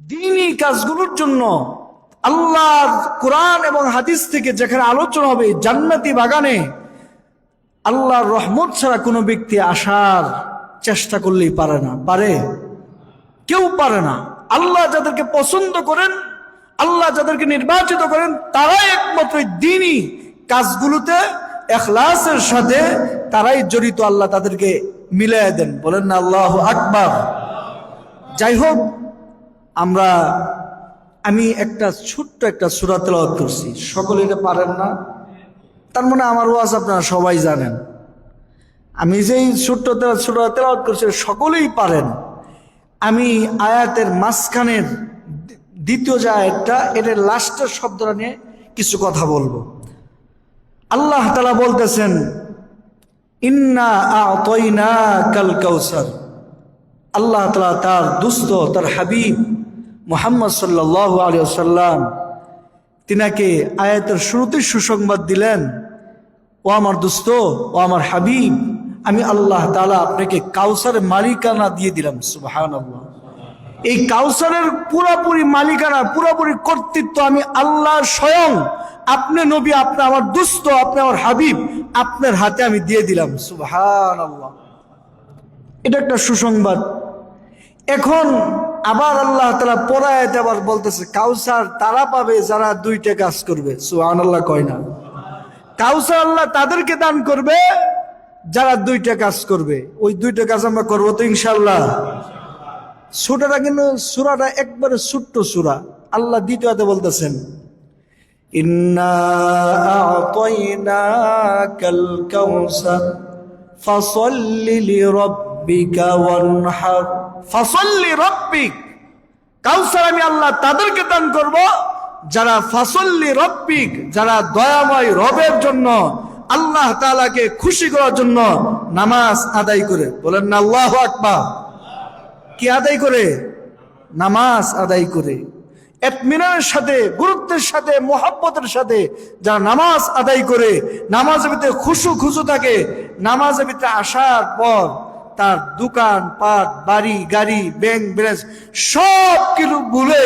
দ্বীনি কাজগুলোর জন্য আল্লাহর কোরআন এবং হাদিস থেকে যেখানে আলোচনা হবে জান্নাতি বাগানে আল্লাহর রহমত ছাড়া কোনো ব্যক্তি আসার চেষ্টা করলেই পারে না, পারে? কেউ পারে না। আল্লাহ যাদেরকে পছন্দ করেন, আল্লাহ যাদেরকে নির্বাচিত করেন, তারাই একমাত্র দ্বীনি কাজগুলোতে ইখলাসের সাথে তারাই জড়িত। আল্লাহ তাদেরকে মিলিয়ে দেন। বলেন না আল্লাহু আকবার। যাই হোক, আমি একটা ছোট্ট একটা সূরা তেলাওয়াত করছি, সকলে এটা পারেন না, তার মানে আমার ওয়াজ আপনারা সবাই জানেন। আমি যেই ছোট্ট সূরা তেলাওয়াত করছি সকলেই পারেন। আমি আয়াতের মাঝখানের দ্বিতীয় যে আয়াতটা, এটার লাস্টের শব্দটা নিয়ে কিছু কথা বলবো। আল্লাহ তাআলা বলতেছেন, ইন্না আ'তাইনাকাল কাউসার। আল্লাহ তাআলা তার দুস্থ, তার হাবিব মুহাম্মদ সাল্লাল্লাহু আলাইহি ওয়াসাল্লাম তিনাকে আয়াতের শুরুতে সুসংবাদ দিলেন, ও আমার দুস্থ, ও আমার হাবিব, আমি আল্লাহ তাআলা আপনাকে কাউসারের মালিকানা দিয়ে দিলাম। সুবহানাল্লাহ। এই কাউসারের পুরোপুরি মালিকানা, পুরোপুরি কর্তৃত্ব আমি আল্লাহ স্বয়ং, আপনি নবী, আপনি আমার দুস্থ, আপনি আমার হাবিব, আপনার হাতে আমি দিয়ে দিলাম। সুবহানাল্লাহ। এটা একটা সুসংবাদ। এখন আবার আল্লাহ তাআলা পরায়াতে আবার বলতেছে, কাউসার তারা পাবে যারা দুইটা কাজ করবে। সুবহানাল্লাহ কয় না? কাউসার আল্লাহ তাদেরকে দান করবে যারা দুইটা কাজ করবে। ওই দুইটা কাজ আমরা করবো তো ইনশাআল্লাহ। সূরাটা কিন্তু সূরাটা একবারে ছোট্ট সূরা। আল্লাহ দ্বিতীয়তে বলতেছেন, ইন্না আ'তাইনাকাল কাউসার ফাসাল্লি লিরাব্বিকা ওয়ানহার। ফাসাল্লি রাব্বিক, কাউসার আমি আল্লাহ তাদেরকে দান করব যারা ফাসাল্লি রাব্বিক, যারা দয়াময় রবের জন্য, আল্লাহ তাআলাকে খুশি করার জন্য নামাজ আদায় করে। বলেন না আল্লাহু আকবার। কি আদায় করে? নামাজ আদায় করে। ইতমিনানের সাথে, গুরুত্বের সাথে, মুহাব্বতের সাথে যারা নামাজ আদায় করে, নামাজের ভিতরে খুশু থাকে, নামাজের ভিতরে আসার পর তার দোকান পাট, বাড়ি গাড়ি, ব্যাংক ব্যালেন্স সব কিছু ভুলে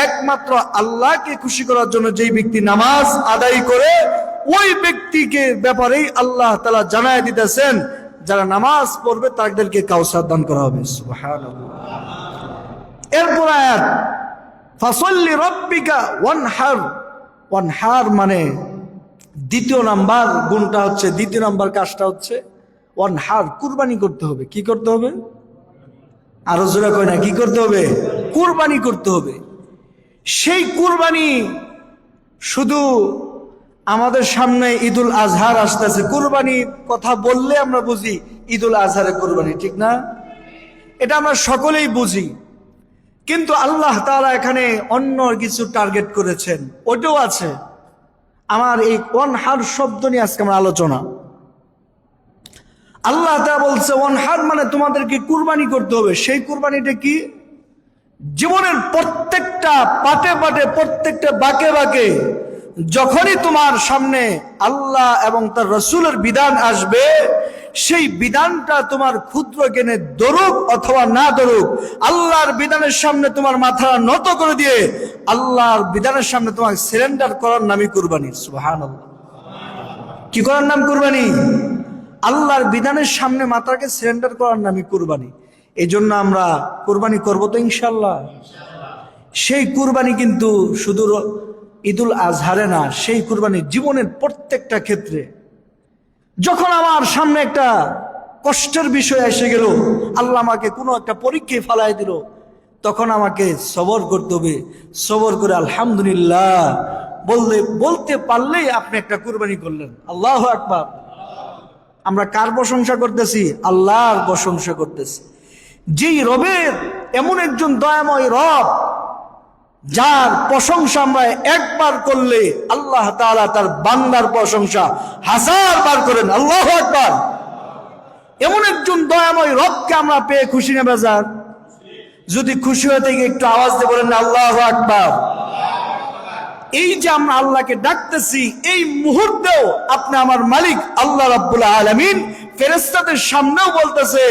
একমাত্র আল্লাহকে খুশি করার জন্য যেই ব্যক্তি নামাজ আদায় করে, ওই ব্যক্তিকে ব্যাপারেই আল্লাহ তাআলা জানায় দিতেছেন, যারা নামাজ পড়বে তাদেরকে কাউসার দান করা হবে। সুবহানাল্লাহ। এরপর আয়াত, ফাসাল্লি রাব্বিকা ওয়ানহার। ওয়ানহার মানে দ্বিতীয় নাম্বার গুণটা হচ্ছে, দ্বিতীয় নাম্বার কাজটা হচ্ছে ওয়ানহার, কুরবানি করতে হবে। কি করতে হবে? আরো জোরে কয় না, কি করতে হবে? কুরবানি করতে হবে। সেই কুরবানি শুধু আমাদের সামনে ঈদুল আজহার আসতেছে, কুরবানি কথা বললে আমরা বুঝি ঈদুল আজহারের কুরবানি, ঠিক না? এটা আমরা সকলেই বুঝি, কিন্তু আল্লাহ তাআলা এখানে অন্য কিছু টার্গেট করেছেন, ওটাও আছে। আমার এই ওয়ানহার শব্দ নিয়ে আজকে আমার আলোচনা। আল্লাহ তাআলা বলছে ওয়ানহার মানে তোমাদেরকে কুরবানি করতে হবে। সেই কুরবানিটা কি? জীবনের প্রত্যেকটা পাটে পাটে, প্রত্যেকটা বাঁকে বাঁকে যখনই তোমার সামনে আল্লাহ এবং তার রাসূলের বিধান আসবে, সেই বিধানটা তোমার ক্ষুদ্র জ্ঞানে ধরুক অথবা না ধরুক, আল্লাহর বিধানের সামনে তোমার মাথা নত করে দিয়ে আল্লাহর বিধানের সামনে তোমার সারেন্ডার করার নামই কুরবানি। সুবহানাল্লাহ। কি করার নাম কুরবানি? আল্লাহর বিধানের সামনে মাথাকে সারেন্ডার করার নামই কুরবানি। এই জন্য আমরা কুরবানি করবো তো ইনশাআল্লাহ। সেই কুরবানি কিন্তু শুধু ঈদুল আজহারে না, সেই কুরবানি জীবনের প্রত্যেকটা ক্ষেত্রে। যখন আমার সামনে একটা কষ্টের বিষয় এসে গেল, আল্লাহ আমাকে কোনো একটা পরীক্ষায় ফেলাই দিল, তখন আমাকে সবর করতে হবে। সবর করে আলহামদুলিল্লাহ বলতে পারলেই আপনি একটা কুরবানি করলেন। আল্লাহু আকবার। আমরা কার প্রশংসা করতেছি? আল্লাহর প্রশংসা করতেছি। যেই রবের, এমন একজন দয়াময় রব যার প্রশংসা আমরা একবার করলে আল্লাহ তাআলা তার বান্দার প্রশংসা 1000 বার করেন। আল্লাহু আকবার। এমন একজন দয়াময় রবকে আমরা পেয়ে খুশি না বেজার? যদি খুশি হয়ে থেকে একটু আওয়াজ দিয়ে বলেন আল্লাহু আকবার। এই যে আমরা আল্লাহকে ডাকতেছি, এই মুহূর্তেও আপনি আমার মালিক আল্লাহ রাব্বুল আলামিন ফেরেশতাদের সামনেও বলতেছে,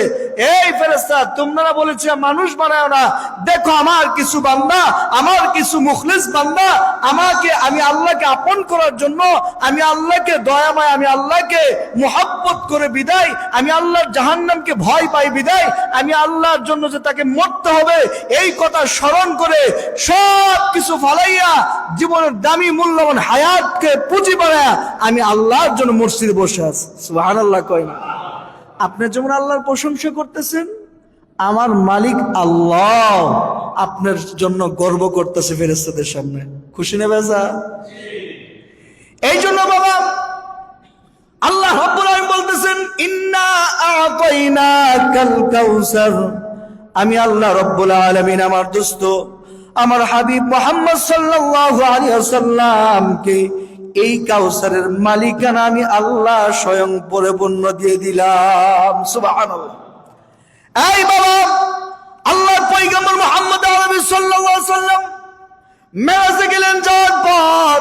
এই ফেরেশতা, তোমরা বলেছে মানুষ বানায় না, দেখো আমার কিছু বান্দা, আমার কিছু মুখলিস বান্দা, আমি আল্লাহকে আপন করার জন্য, আমি আল্লাহকে দয়াময়, আমি আল্লাহকে মুহাব্বত করে বিদায়, আমি আল্লাহর জাহান্নামকে ভয় পাই বিদায়, আমি আল্লাহর জন্য যে তাকে মরতে হবে এই কথা স্মরণ করে সব কিছু ফালাইয়া জীবনের দামি মূল্যবান হায়াতকে পুঁজি বানায়া আমি আল্লাহর জন্য মসজিদে বসে আছি। সুবহানাল্লাহ কয় না? আপনি যেমন আল্লাহর প্রশংসা করতেছেন, আমার মালিক আল্লাহ আপনার জন্য গর্ব করতেছে ফেরেশতাদের সামনে। খুশি না বেজা? এই জন্য বাবা আল্লাহ রাব্বুল আলামিন বলতেছেন, ইন্না আ'তাইনাকাল কাউসার, আমি আল্লাহ রাব্বুল আলামিন আমার দোস্ত আমার হাবিব মুহাম্মদ সাল্লাল্লাহু আলাইহি ওয়াসাল্লামকে এই কাউসারের মালিকানা আমি আল্লাহ স্বয়ং পরিপূর্ণ দিয়ে দিলাম। সুবহানাল্লাহ। এই বাবা আল্লাহর পয়গম্বর মুহাম্মদ আরবি সাল্লাল্লাহু আলাইহি ওয়াসাল্লাম মেরাজে গেলেন, যাওয়ার পর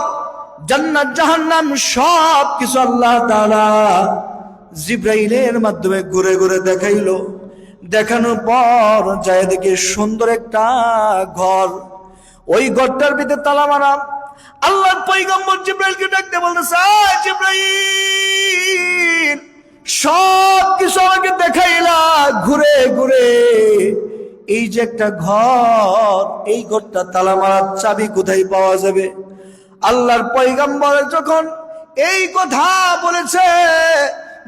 জান্নাত জাহান্নাম সব কিছু আল্লাহ তাআলা জিবরাইলের মাধ্যমে ঘুরে ঘুরে দেখাইলো। দেখানোর পর যায় দেখে সুন্দর একটা ঘর, ওই ঘরটার ভিতরে তালা মারা। আল্লাহর পয়গম্বর জিবরাইলকে ডাকতে বলতেছে, জিবরাইল সব কিছু আমাকে দেখাইলা ঘুরে ঘুরে, এই যে একটা ঘর, এই ঘরটা তালা মারার চাবি কোথায় পাওয়া যাবে? আল্লাহর পয়গম্বর যখন এই কথা বলেছে,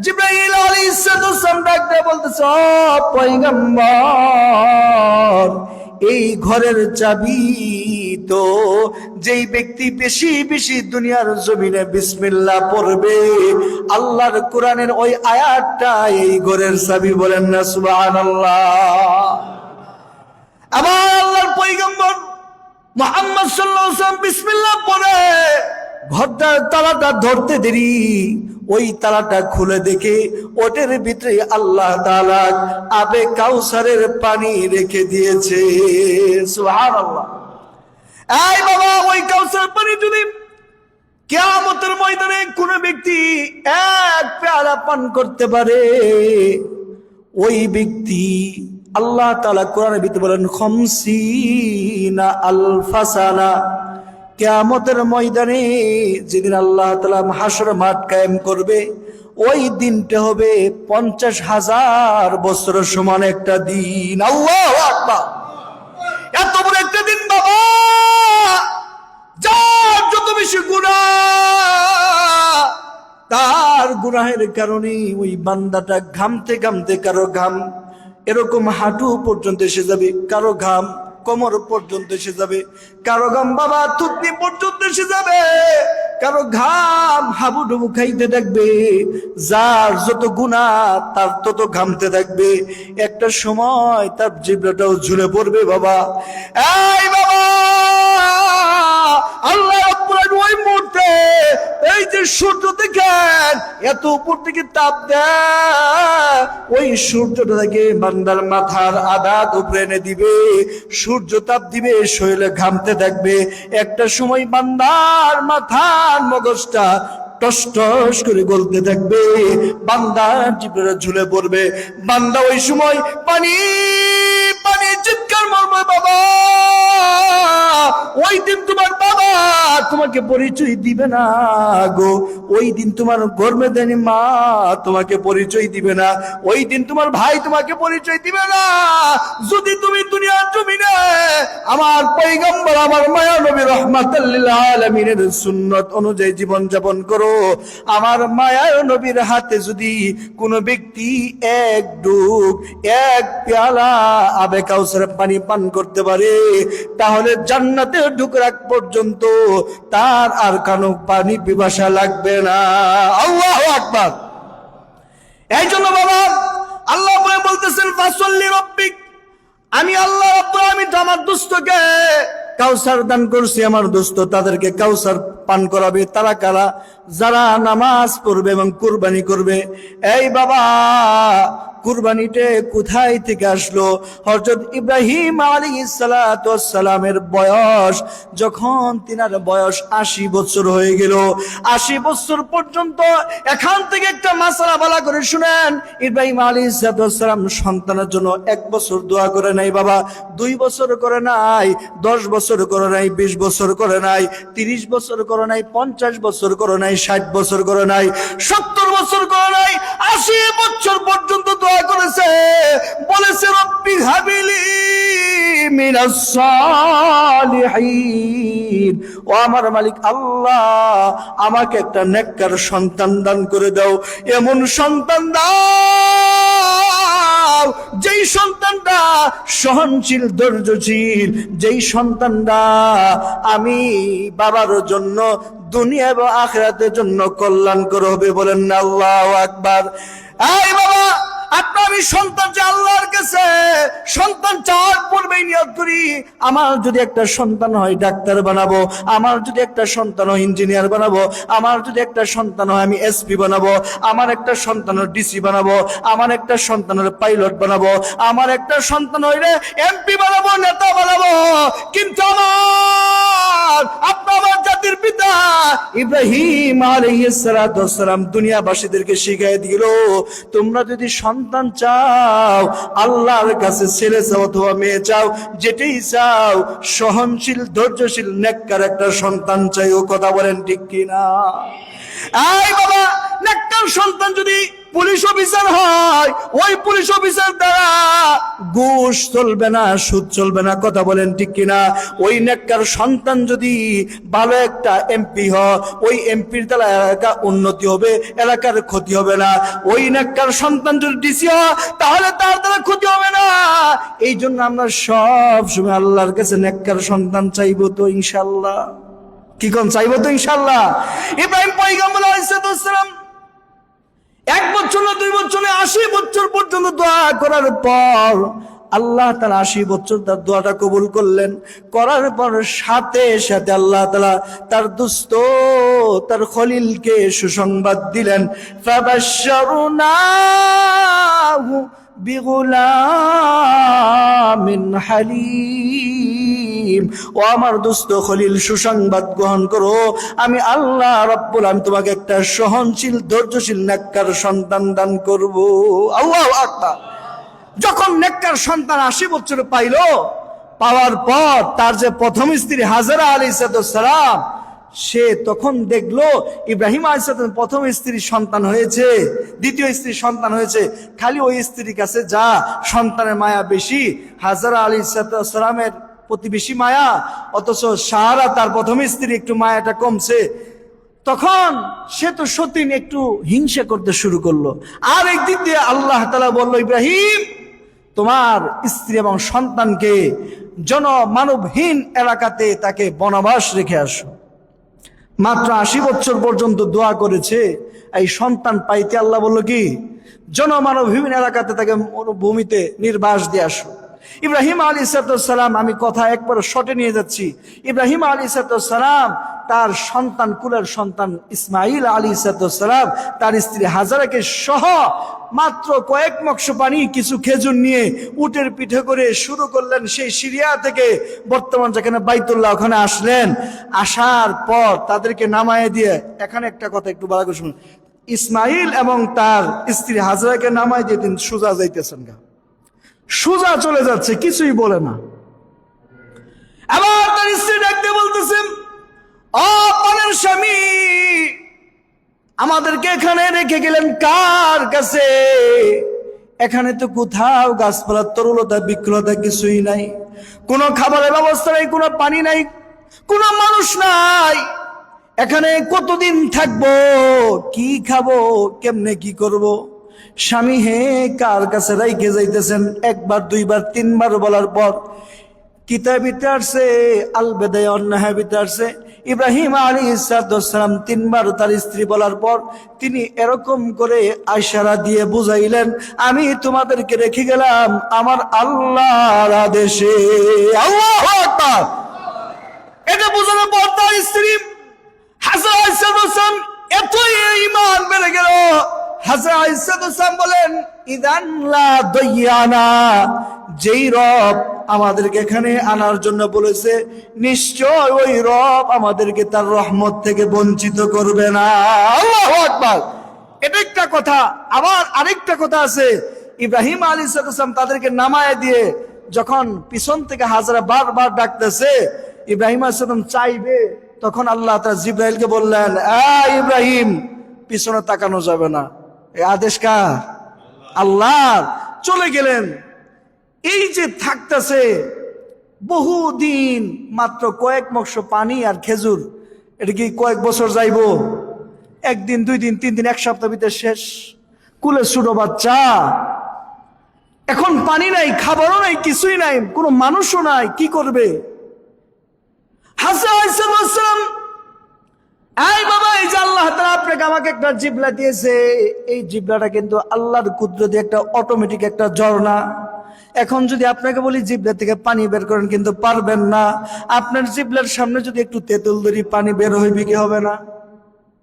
জিবরাইল আলাইহিস সালাম ডাকতে বলতেছে, ও পয়গম্বর, এই ঘরের চাবি তো যেই ব্যক্তি বেশি বেশি দুনিয়ার জমিনে বিসমিল্লাহ পড়বে, আল্লাহর কোরআনের ওই আয়াতটা এই ঘরের চাবি। বলেন না সুবহানাল্লাহ? আবার আল্লাহর পয়গম্বর মুহাম্মদ সাল্লাল্লাহু আলাইহি ওয়াসাল্লাম বিসমিল্লাহ পড়ে ঘরটার তালাটা ধরতে দেরি, ওই তালাটা খুলে দেখে ওটার ভিতরে আল্লাহ তাআলা আবে কাউসারের পানি রেখে দিয়েছে। সুবহানাল্লাহ। এই বাবা, ওই কাউসারের পানি যদি কিয়ামতের ময়দানে কোন ব্যক্তি এক পেয়ালা পান করতে পারে, ওই ব্যক্তি আল্লাহ তাআলা কোরআনের ভিতরে বলেন খামসিনা আলফা সানা, কিয়ামতের ময়দানে যেদিন আল্লাহ তাআলা হাসর মাঠ কায়েম করবে, ওই দিনটা হবে 50,000 বছরের সমান একটা দিন। আল্লাহু আকবার! এত বড় একটা দিন বাবা, যার যত বেশি গুনাহ, তার গুনাহের কারণে ওই বান্দাটা ঘামতে ঘামতে, কারো ঘাম এরকম হাঁটু পর্যন্ত এসে যাবে, কারো ঘাম কোমর পর্যন্ত এসে যাবে, কারো ঘাম বাবা থুতনি পর্যন্ত এসে যাবে, কারো ঘাম হাবুডুবু খাইতে থাকবে। যার যত গুনাহ তার তত ঘামতে থাকবে, একটা সময় তার জিহ্বাটাও ঝুলে পড়বে বাবা। এই বাবা, আল্লাহ রাব্বুল আলামিন ওই মুহূর্তে এই যে সূর্য দেখেন এত উপর থেকে তাপ দেয়, ওই সূর্যটা থেকে বান্দার মাথার আদাত উপরে এনে দিবে, সূর্য তাপ দিবে, শরীরে ঘামতে থাকবে। একটা সময় বান্দার মাথার মগজটা টস টস করে গলতে থাকবে, বান্দার জিহ্বাটা ঝুলে পড়বে। বান্দা ওই সময় পানি পানি চিৎকার মারবে বাবা। ওই দিন তোমার বাবা তোমাকে পরিচয় দিবে না গো, ওই দিন তোমার গর্ভধারিণী মা তোমাকে পরিচয় দিবে না, ওই দিন তোমার ভাই তোমাকে পরিচয় দিবে না। যদি তুমি দুনিয়ার জমিনে আমার পয়গম্বর, আমার মায়া নবী রাহমাতাল লিল আলামিনের সুন্নাত অনুযায়ী জীবন যাপন করো, আমার মায়া নবীর হাতে যদি কোন ব্যক্তি এক ডুব, এক পেয়ালা আবে কাউসারের পানি পান করতে পারে, তাহলে জান্নাতে ঢুকার আগ পর্যন্ত তার আর কানো পানি পিপাসা লাগবে না। আল্লাহু আকবার। এই জন্য বাবা আল্লাহ বলতেছেন ফাসল্লি রাব্বিক, আমি আল্লাহ রাব্বুল আলামিন আমার দোস্তকে কাউসার দান করছি, আমার দোস্ত তাদেরকে কাউসার পান করাবে। তারা কারা? যারা নামাজ পড়বে এবং কুরবানি করবে। এই বাবা, কুরবানিটা কোথায় থেকে আসলো? হযরত ইব্রাহিম আলাইহিস সালাতু ওয়াস সালামের বয়স যখন তিনার বয়স 80 বছর হয়ে গেল, 80 বছর পর্যন্ত এখান থেকে একটা মাসআলা ভালো করে শুনেন, ইব্রাহিম আলাইহিস সালাতু ওয়াস সালাম সন্তানের জন্য 1 বছর দোয়া করে নাই বাবা, 2 বছর করে নাই, 10 বছর করে নাই, 20 বছর করে নাই, 30 বছর করে নাই, 50 বছর করে নাই, 60 বছর করে নাই, 70 বছর করে নাই, 80 বছর পর্যন্ত দোয়া করেছে। বলেছে রব্বি হাবিলি মিনাস সালিহিন, ও আমার মালিক আল্লাহ আমাকে একটা নেককার সন্তান দান করে দাও, এমন সন্তান দাও যেই সন্তানটা সহনশীল, ধৈর্যশীল, যেই সন্তানটা আমি বাবার জন্য দুনিয়া এবং আখিরাতের জন্য কল্যাণকর হবে। বলেন না আল্লাহু আকবার। এই বাবা, আপনার আমি সন্তান চাই আল্লাহর কাছে, সন্তান চাওয়ার পূর্বেই নিয়ত করি আমার যদি একটা সন্তান হয় ডাক্তার বানাবো, আমার যদি একটা সন্তান হয় ইঞ্জিনিয়ার বানাবো, আমার যদি একটা সন্তান হয় আমি এসপি বানাবো, আমার একটা সন্তানের ডিসি বানাবো, আমার একটা সন্তানের পাইলট বানাবো, আমার একটা সন্তান হইলে এমপি বানাবো, নেতা বানাবো। কিন্তু আপনার জাতির পিতা ইব্রাহিম আলাইহিস সালাতু ওয়াস সালাম দুনিয়াবাসীদেরকে শিখিয়ে দিল, তোমরা যদি সন্তান চাও আল্লাহর কাছে ছেলে চাও অথবা মেয়ে চাও, যেটাই চাও সহনশীল, ধৈর্যশীল, নেককার একটা সন্তান চাই। ও কথা বলেন ঠিক কিনা? এই বাবা, নেককার সন্তান যদি পুলিশ অফিসার হয়, ওই পুলিশ অফিসার দ্বারা ঘুষ চলবে না, সুদ চলবে না। কথা বলেন ঠিক কিনা? ওই নেককার সন্তান যদি ভালো একটা এমপি হয়, ওই এমপির দ্বারা এলাকা উন্নতি হবে, এলাকার ক্ষতি হবে না। ওই নেককার সন্তান যদি ডিসি হয়, তাহলে তার দ্বারা ক্ষতি হবে না। এই জন্য আমরা সব সময় আল্লাহর কাছে নেককার সন্তান চাইবো তো ইনশাআল্লাহ। কি কোন চাইবো তো ইনশাআল্লাহ? ইব্রাহিম পয়গম্বর আলাইহিস সালাম 1 বছর না 2 বছর না 80 বছর পর্যন্ত দোয়া করার পর আল্লাহ তাআলা 80 বছর তার দোয়াটা কবুল করলেন। করার পর সাথে সাথে আল্লাহ তাআলা তার দোস্ত, তার খলিলকে সুসংবাদ দিলেন, ফাবাশশারনাহু বিগুলামিন হালিম। ও আমার দোস্ত খলিল, সুসংবাদ গ্রহণ করো, আমি আল্লাহ রাব্বুল আলামিন তোমাকে একটা সহনশীল, ধৈর্যশীল, নেককার সন্তান দান করব। আল্লাহু আকবার। যখন নেককার সন্তান 80 বছর পাইলো, পাওয়ার পর তার যে প্রথম স্ত্রী হাজেরা আলাইহিস সালাম, সে তখন দেখলো ইব্রাহিম আলাইহিস সালাম প্রথম স্ত্রীর সন্তান হয়েছে, দ্বিতীয় স্ত্রীর সন্তান হয়েছে, খালি ওই স্ত্রীর কাছে যা সন্তানের মায়া বেশি, হাজেরা আলাইহিস সালামের প্রতি বেশি মায়া, অথচ সারা তার প্রথম স্ত্রী একটু মায়াটা কমছে। তখন সে তো সতীন একটু হিংসা করতে শুরু করলো। আর একদিক দিয়ে আল্লাহ তাআলা বলল, ইব্রাহিম তোমার স্ত্রী এবং সন্তানকে জনমানবহীন এলাকাতে তাকে বনবাস রেখে আসো। মাত্র 80 বছর পর্যন্ত দোয়া করেছে, এই সন্তান পাইতে আল্লাহ বলল কি, জনমানবহীন এলাকাতে তাকে ভূমিতে নির্বাস দিয়ে আসো। ইব্রাহিম আলাইহিস সালাম, আমি কথা একবার শর্টে নিয়ে যাচ্ছি, ইব্রাহিম আলাইহিস সালাম তার সন্তান, কুলের সন্তান ইসমাইল আলাইহিস সালাম তার স্ত্রী হাজারাকে সহ মাত্র কয়েক মগজ পানি, কিছু খেজুর নিয়ে উটের পিঠে করে শুরু করলেন সেই সিরিয়া থেকে বর্তমান যেখানে বাইতুল্লাহ, ওখানে আসলেন। আসার পর তাদেরকে নামায় দিয়ে, এখানে একটা কথা একটু ভালো করে শুনুন, ইসমাইল এবং তার স্ত্রী হাজারাকে নামায় দিয়ে তিনি সোজা যাইতেছেন, সোজা চলে যাচ্ছে, কিছুই বলে না। আবার তার স্ত্রী ডাকতে বলতেছেন, ও প্রাণের স্বামী, আমাদেরকে এখানে রেখে গেলেন কার কাছে? এখানে তো কোথাও গাছপালা, তরুলতা, বৃক্ষলতা কিছুই নাই, কোনো খাবারের ব্যবস্থা নাই, কোনো পানি নাই, কোনো মানুষ নাই। এখানে কতদিন থাকবো, কি খাবো, কেমনে কি করব? স্বামী হে কার কাছে রাইখে যাইতেছেন? একবার, দুইবার, তিনবার বলার পর কিতাবিতে আসছে, আল বেদায়া ওয়ান নিহায়াতে আসছে, ইব্রাহিম আলাইহিস সালাম 3 বার তার স্ত্রী বলার পর তিনি এরকম করে ইশারা দিয়ে বুঝাইলেন, আমি তোমাদেরকে রেখে গেলাম আমার আল্লাহর আদেশে। আল্লাহু আকবার। এটা বোঝানোর পর তার স্ত্রী হাজরা আলাইহিস সালাম এতই ঈমান বেড়ে গেল, হযরত ঈসা বলেন ইদান লা দাইয়ানা, যেই রব আমাদেরকে এখানে আনার জন্য বলেছে নিশ্চয় ওই রব আমাদেরকে তার রহমত থেকে বঞ্চিত করবে না। আল্লাহু আকবার। এটা একটা কথা। আবার আরেকটা কথা আছে, ইব্রাহিম আলাইহিস সালাম তাদেরকে নামায় দিয়ে যখন পিছন থেকে হাজরা বারবার ডাকতেছে, ইব্রাহিম আলাইহিস সালাম চাইবে, তখন আল্লাহ তাআলা জিবরাইলকে বললেন, ইব্রাহিম পিছনে তাকানো যাবে না। এই আদেশ কার? আল্লাহর। চলে গেলেন। এই যে থাকতেছে বহুদিন, মাত্র কয়েক মগশ পানি আর খেজুর, এটা কি কয়েক বছর যাইবো? একদিন, 2 দিন, 3 দিন, 1 সপ্তাহ ভিতরে শেষ। কুলে ছোট বাচ্চা, এখন পানি নাই, খাবারও নাই, কিছুই নাই, কোনো মানুষও নাই, কি করবে? হাসান, এই বাবা, এই যে আল্লাহ তাআলা আপনাকে আমাকে একটা জিবলা দিয়েছে, এই জিবলাটা কিন্তু আল্লাহর কুদরতে একটা অটোমেটিক একটা ঝর্ণা। এখন যদি আপনাকে বলি জিবলা থেকে পানি বের করেন, কিন্তু পারবেন না। আপনার জিবলার সামনে যদি একটু তেঁতুল ধরি, পানি বের হইবে কি হবে না?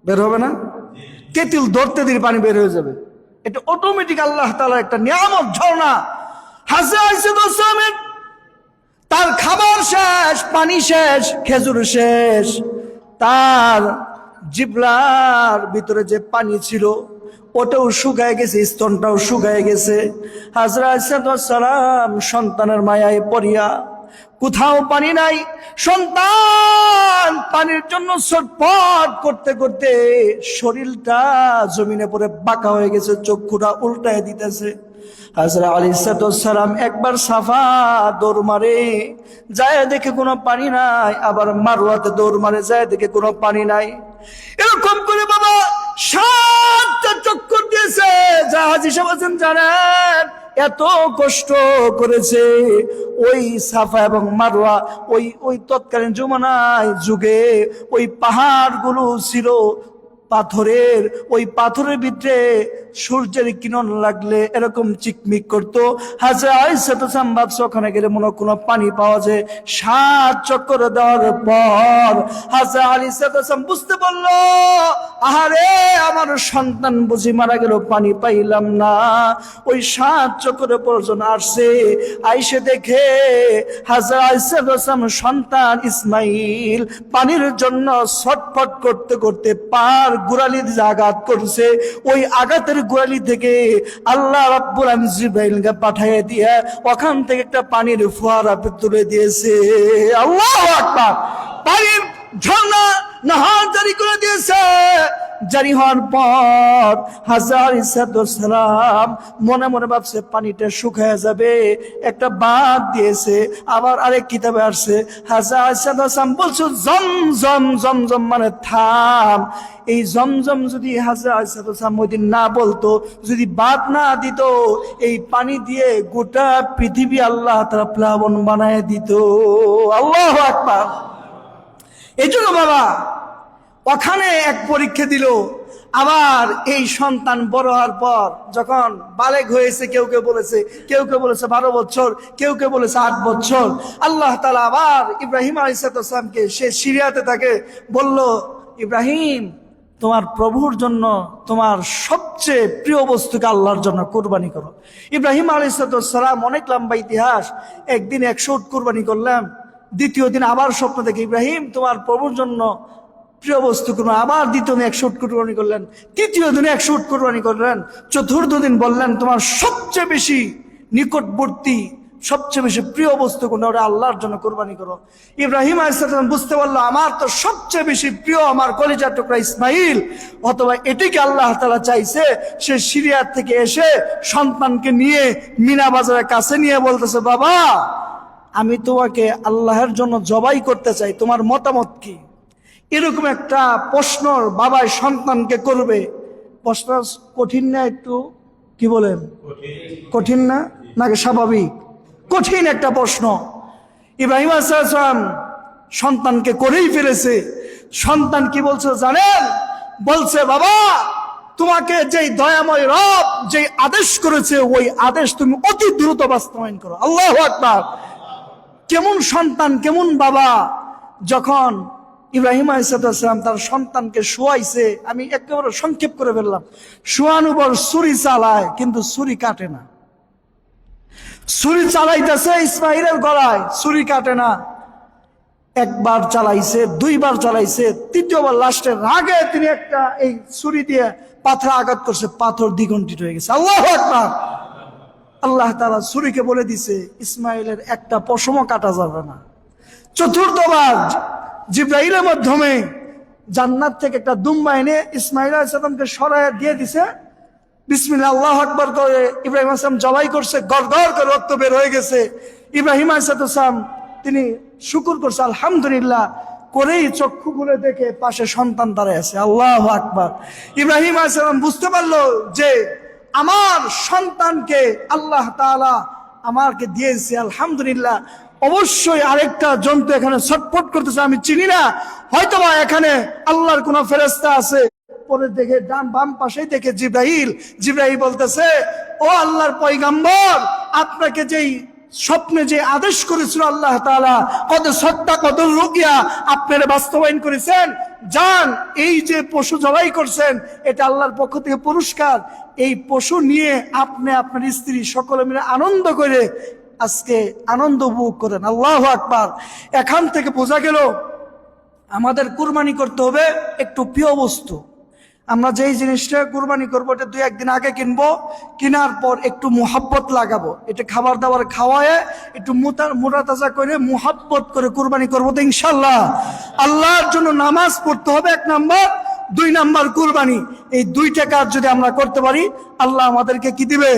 বের হবে না? তেঁতুল ধরতে দিলে পানি বের হয়ে যাবে। এটা অটোমেটিক আল্লাহ তাআলার একটা নিয়ামত, ঝর্ণা। হাসান তার খাবার শেষ, পানি শেষ, খেজুর শেষ, তার জিবলার ভিতরে যে পানি ছিল ওটাও শুকায় গেছে, স্তনটাও শুকায় গেছে। হযরত সালাম সন্তানের মায়ায় পড়িয়া, কোথাও পানি নাই, সন্তান পানির জন্য ছটফট করতে করতে শরীরটা জমিনে পড়ে বাঁকা হয়ে গেছে, চক্ষুটা উল্টায় দিতেছে। হযরত আলাইহিস সালাম একবার সাফা দৌড় মারে, যায় দেখে কোনো পানি নাই, আবার মারওয়াতে দৌড় মারে, যায় দেখে কোনো পানি নাই। এরকম করে বাবা 7টা চক্কর দিয়েছে। যা হাজী সাহেব আছেন জানেন, এত কষ্ট করেছে। ওই সাফা এবং মারওয়া, ওই তৎকালীন জমানায় যুগে ওই পাহাড়গুলো ছিল পাথরের। ওই পাথরের ভিতরে সূর্যের কিরণ লাগলে এরকম চিকমিক করতো। হযরত আয়েশা ভাবছে ওখানে গেলে মনে কোনো পানি পাওয়া যায়। 7 চক্কর দেওয়ার পর হযরত আয়েশা বুঝতে পারলো, আহারে আমার সন্তান বুঝি মারা গেল, পানি পাইলাম না। ওই 7 চক্করের প্রয়োজন আসছে। আয়েশা দেখে হযরত আয়েশা সন্তান ইসমাইল পানির জন্য ছটফট করতে করতে পার গোড়ালি দিয়ে আঘাত করছে। ওই আঘাতের গোড়ালি থেকে আল্লাহ রাব্বুল আলামিন জিবরাইলকে পাঠিয়ে দিয়ে ওখান থেকে একটা পানির ফোয়ারা তুলে দিয়েছে। আল্লাহু আকবার। পানির ঝর্ণা নাহার জারি করে দিয়েছে। জারি হওয়ার পর হযরত সালাম মনে মনে ভাবছে পানিটা শুকায় যাবে, একটা বাদ দিয়েছে। আবার আরেক কিতাবে আসছে হযরত সালাম বলছে জমজম, জমজম মানে থাম। এই জমজম যদি হযরত সালাম ওইদিন না বলতো, যদি বাদ না দিত, এই পানি দিয়ে গোটা পৃথিবী আল্লাহ তাআলা প্লাবন বানায় দিত। আল্লাহু আকবার। এই জন্য বাবা ওখানে এক পরীক্ষা দিল। আবার এই সন্তান বড় হওয়ার পর যখন বালেগ হয়েছে, কেউ কেউ বলেছে 12 বছর, কেউ কেউ বলেছে 8 বছর, আল্লাহ তাআলা আবার ইব্রাহিম আলাইহিস সালামকে সে সিরিয়াতে তাকে বলল, ইব্রাহিম তোমার প্রভুর জন্য তোমার সবচেয়ে প্রিয় বস্তুকে আল্লাহর জন্য কুরবানি করো। ইব্রাহিম আলাইহিস সালাম অনেক লম্বা ইতিহাস। একদিন 100 উট কুরবানি করলাম, দ্বিতীয় দিন আবার স্বপ্ন দেখে ইব্রাহিম তোমার প্রভুর জন্য প্রিয় বস্তু কোনো, আবার দ্বিতীয় দিন 100 উট কুরবানি করলেন, তৃতীয় দিনে 100 উট কুরবানি করলেন, চতুর্থ দিন বললেন তোমার সবচেয়ে বেশি নিকটবর্তী, সবচেয়ে বেশি প্রিয় বস্তু কোনটা, ওটা আল্লাহর জন্য কুরবানি করো। ইব্রাহিম আলাইহিস সালাম বুঝতে পারলো আমার তো সবচেয়ে বেশি প্রিয় আমার কলিজার টুকরা ইসমাইল, অথবা এটিকে আল্লাহ তাআলা চাইছে। সে সিরিয়া থেকে এসে সন্তানকে নিয়ে মিনা বাজারের কাছে নিয়ে বলতেছে, বাবা আমি তোমাকে আল্লাহর জন্য জবাই করতে চাই, তোমার মতামত কি? এরকম একটা প্রশ্ন বাবাই সন্তানকে করবে। প্রশ্ন কঠিন না? একটু কি বলেন, কঠিন না নাকি স্বাভাবিক? কঠিন একটা প্রশ্ন। ইব্রাহিম আলাইহিস সালাম সন্তানকে করেই ফেলেছে। সন্তান কি বলছে জানেন? বলছে, বাবা তোমাকে যেই দয়াময় রব যেই আদেশ করেছে, ওই আদেশ তুমি অতি দ্রুত বাস্তবায়ন করো। আল্লাহু আকবার। কেমন সন্তান, কেমন বাবা, যখন ইব্রাহিম আলাইহিস সালাম তার সন্তানকে শোয়াইছে, আমি একেবারে সংক্ষেপ করে ফেললাম, শোয়ানোর পর ছুরি চালায় কিন্তু ছুরি কাটে না। ছুরি চালাইতেছে ইসমাইলের গলায়, ছুরি কাটে না। একবার চালাইছে, দুইবার চালাইছে, তৃতীয়বার লাস্টে রাগে তিনি একটা এই ছুরি দিয়ে পাথর আঘাত করছে, পাথর দ্বিগুণিত হয়ে গেছে। আল্লাহু আকবার। আল্লাহ তাআলা ছুরিকে বলে দিছে ইসমাইলের একটা পশমও কাটা যাবে না। চতুর্থবার জিবরাইলের মাধ্যমে জান্নাত থেকে একটা দুম্বা এনে ইসমাইল আলাইহিস সালামকে সরায় দিয়ে দিছে। বিসমিল্লাহ আল্লাহু আকবার করে ইব্রাহিম আলাইহিস সালাম জবাই করছে, গড়গড় করে রক্ত বের হয়ে গেছে। ইব্রাহিম আলাইহিস সালাম তিনি শুকর করছে আলহামদুলিল্লাহ, করেই চক্ষু খুলে দেখে পাশে সন্তান দাঁড়ায় আছে। আল্লাহু আকবার। ইব্রাহিম আলাইহিস সালাম বুঝতে পারলো যে আমার সন্তানকে আল্লাহ তাআলা আমাকে দিয়েছে, আলহামদুলিল্লাহ। অবশ্যই আরেকটা জন্তু এখানে ছটফট করতেছে, আমি চিনি না, হয়তোবা এখানে আল্লাহর কোন ফেরেশতা আছে। পরে দেখে ডান বাম পাশেই দেখে জিবরাইল। জিবরাইল বলতেছে, ও আল্লাহর পয়গম্বর, আপনাকে যেই স্বপ্নে যে আদেশ করেছিল আল্লাহ তাআলা, কত সত্তা কত রুকিয়া আপনারা বাস্তবায়ন করেছেন। যান, এই যে পশু জবাই করছেন এটা আল্লাহর পক্ষ থেকে পুরস্কার। এই পশু নিয়ে আপনি আপনার স্ত্রী সকলে মিলে আনন্দ করে আজকে আনন্দ উপভোগ করেন। আল্লাহু আকবার। এখান থেকে বোঝা গেল আমাদের কুরবানি করতে হবে একটু প্রিয় বস্তু। আমরা যেই জিনিসটা কুরবানি করবো এটা 2-1 দিন আগে কিনবো, কেনার পর একটু মুহাব্বত লাগাবো, এটা খাবার দাবার খাওয়ায় একটু মোটা তাজা করে মুহাব্বত করে কুরবানি করবো তো ইনশাল্লাহ। আল্লাহর জন্য নামাজ পড়তে হবে 1 নাম্বার, 2 নাম্বার কুরবানি। এই 2টা কাজ যদি আমরা করতে পারি আল্লাহ আমাদেরকে কি দিবে?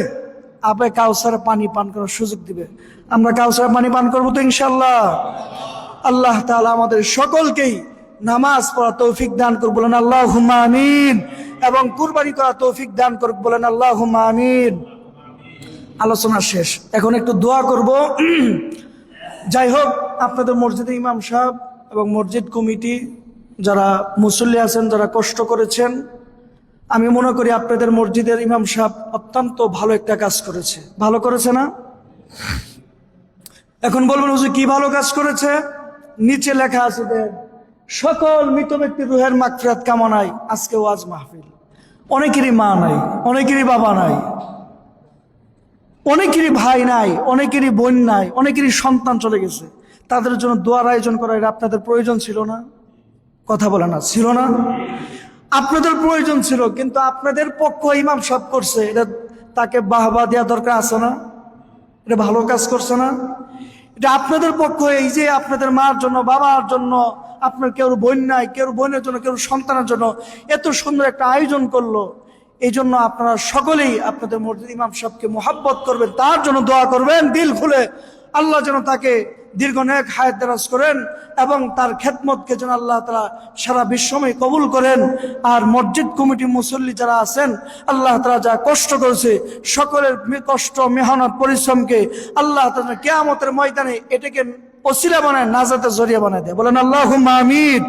আবে কাউসারে পানি পান করার সুযোগ দিবে। আমরা কাউসারে পানি পান করবো তো ইনশাল্লাহ। আল্লাহ তাআলা আমাদের সকলকেই নামাজ পড়া তৌফিক দান করুক, বলেন আল্লাহুম্মা আমিন। এবং কুরবানি করা তৌফিক দান করুক, বলেন আল্লাহুম্মা আমিন। আলোচনা শেষ, এখন একটু দোয়া করব। যাই হোক, আপনাদের মসজিদের ইমাম সাহেব এবং মসজিদ কমিটি যারা মুসল্লি আছেন, যারা কষ্ট করেছেন, আমি মনে করি আপনাদের মসজিদের ইমাম সাহেব অত্যন্ত ভালো একটা কাজ করেছে। ভালো করেছে না? এখন বলবেন হুজুর কি ভালো কাজ করেছে? নিচে লেখা আছে, দেন সকল মৃত ব্যক্তির রুহের মাগফিরাত কামনায় আজকে ওয়াজ মাহফিল। অনেকেরই মা নাই, অনেকেরই বাবা নাই, অনেকেরই ভাই নাই, অনেকেরই বোন নাই, অনেকেরই সন্তান চলে গেছে। তাদের জন্য দোয়ার আয়োজন করা এটা আপনাদের প্রয়োজন ছিল না? কথা বলে না, ছিল না? আপনাদের প্রয়োজন ছিল, কিন্তু আপনাদের পক্ষ ইমাম সাহেব করছে, এটা তাকে বাহবা দেওয়া দরকার আছে না? এটা ভালো কাজ করছে না? এটা আপনাদের পক্ষ, এই যে আপনাদের মার জন্য, বাবার জন্য, আপনার কেউ বোন নাই, কেউ বোনের জন্য, কেউ সন্তানের জন্য এত সুন্দর একটা আয়োজন করলো। এই জন্য আপনারা সকলেই আপনাদের মসজিদ ইমাম সাহেবকে মোহাব্বত করবেন, তার জন্য দোয়া করবেন দিল খুলে। আল্লাহ যেন তাকে দীর্ঘ নেক হায়াত দারাজ করেন এবং তার খেদমতকে যেন আল্লাহ তাআলা সারা বিশ্বময় কবুল করেন। আর মসজিদ কমিটি মুসল্লি যারা আছেন, আল্লাহ তাআলা যা কষ্ট করেছে সকলের কষ্ট, মেহনত, পরিশ্রমকে আল্লাহ তাআলা কিয়ামতের ময়দানে এটাকে ওসিলা বানায়, নাজাতের জরিয়া বানায় দেয়, বলেন আল্লাহুম্মা আমিন।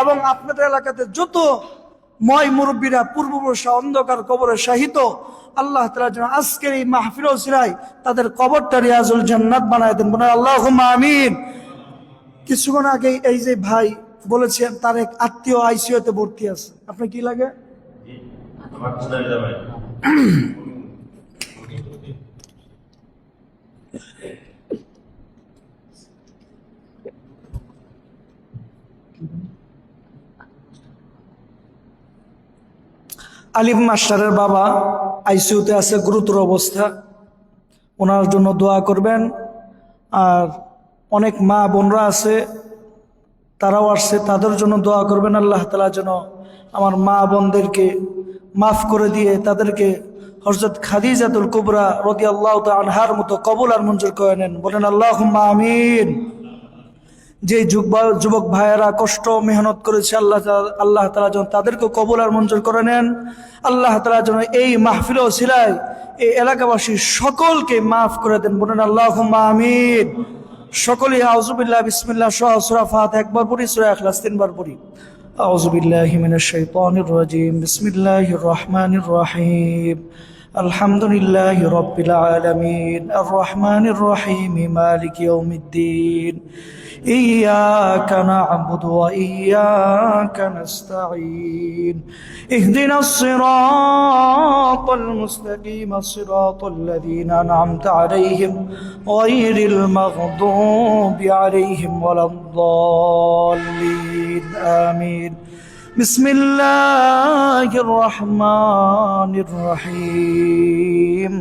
এবং আপনাদের এলাকাতে যত ময় মুরব্বীরা পূর্বপুরুষরা অন্ধকার কবরে শাহিত, আল্লাহ তাআলা যেন আজকের এই মাহফিল ওসিলায় তাদের কবরটা রিয়াজুল জান্নাত বানায় দেন, বলেন আল্লাহুম্মা আমিন। কিছুক্ষণ আগে এই যে ভাই বলেছেন তার এক আত্মীয় আইসিইউতে ভর্তি আছে, আপনার কি লাগে? আলিফ মাস্টারের বাবা আইসিইউতে আছে, গুরুতর অবস্থা, ওনার জন্য দোয়া করবেন। আর অনেক মা বোনরা আছে, তারাও আসছে, তাদের জন্য দোয়া করবেন। আল্লাহ তাআলা যেন আমার মা বোনদেরকে মাফ করে দিয়ে তাদেরকে হযরত খাদিজাতুল কুবরা রাদিয়াল্লাহু তাআলা আনহার মতো কবুল আর মঞ্জুর করে নেন, বলেন আল্লাহুম্মা আমিন। যে যুবক ভাইয়েরা কষ্ট মেহনত করেছে, আল্লাহ তাআলা যেন তাদেরকে কবুল আর মঞ্জুর করে নেন। আল্লাহ তাআলা যেন এই মাহফিল ওসিলায় এই এলাকাবাসী সকলকে মাফ করে দেন, বলেন আল্লাহুম্মা আমিন। সকলেই আউযু বিল্লাহি বিসমিল্লাহ সহ সূরা ফাতিহা একবার পড়ি, সূরা ইখলাস 3 বার পড়ি। আউযু বিল্লাহি মিনাশ শাইতানির রাজীম, বিসমিল্লাহির রহমানির রহিম। الحمد لله رب العالمين الرحمن الرحيم مالك يوم الدين إياك نعبد وإياك نستعين اهدنا الصراط المستقيم صراط الذين أنعمت عليهم غير المغضوب عليهم ولا الضالين آمين بسم الله الرحمن الرحيم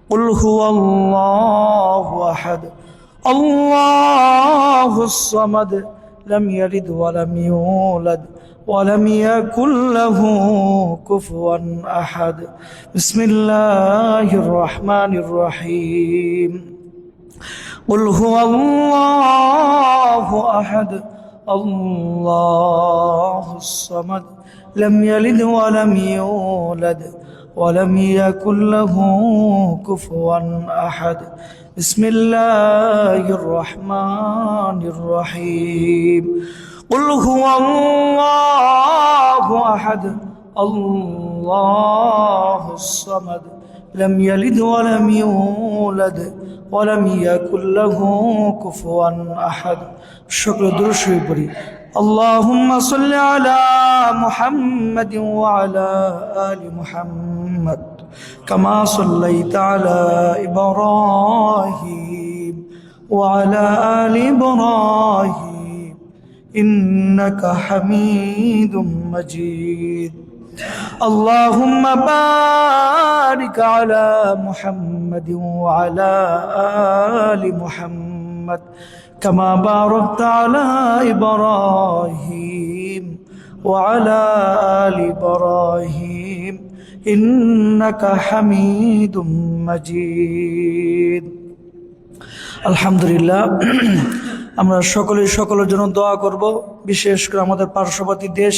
قل هو الله أحد الله الصمد لم يلد ولم يولد ولم يكن له كفوا أحد بسم الله الرحمن الرحيم قل هو الله أحد الله الصمد لم يلد ولم يولد ولم يكن له كفوا أحد بسم الله الرحمن الرحيم قل هو الله أحد الله الصمد لم يلد ولم يولد ولم يكن له كفوا أحد شكر درشي بري اللهم صل على محمد وعلى آل محمد كما صليت على إبراهيم وعلى آل إبراهيم إنك حميد مجيد اللهم بارك على محمد وعلى آل محمد كما باركت على إبراهيم وعلى آل إبراهيم إنك حميد مجيد الحمد لله আমরা সকলের জন্য দোয়া করব। বিশেষ করে আমাদের পার্শ্ববর্তী দেশ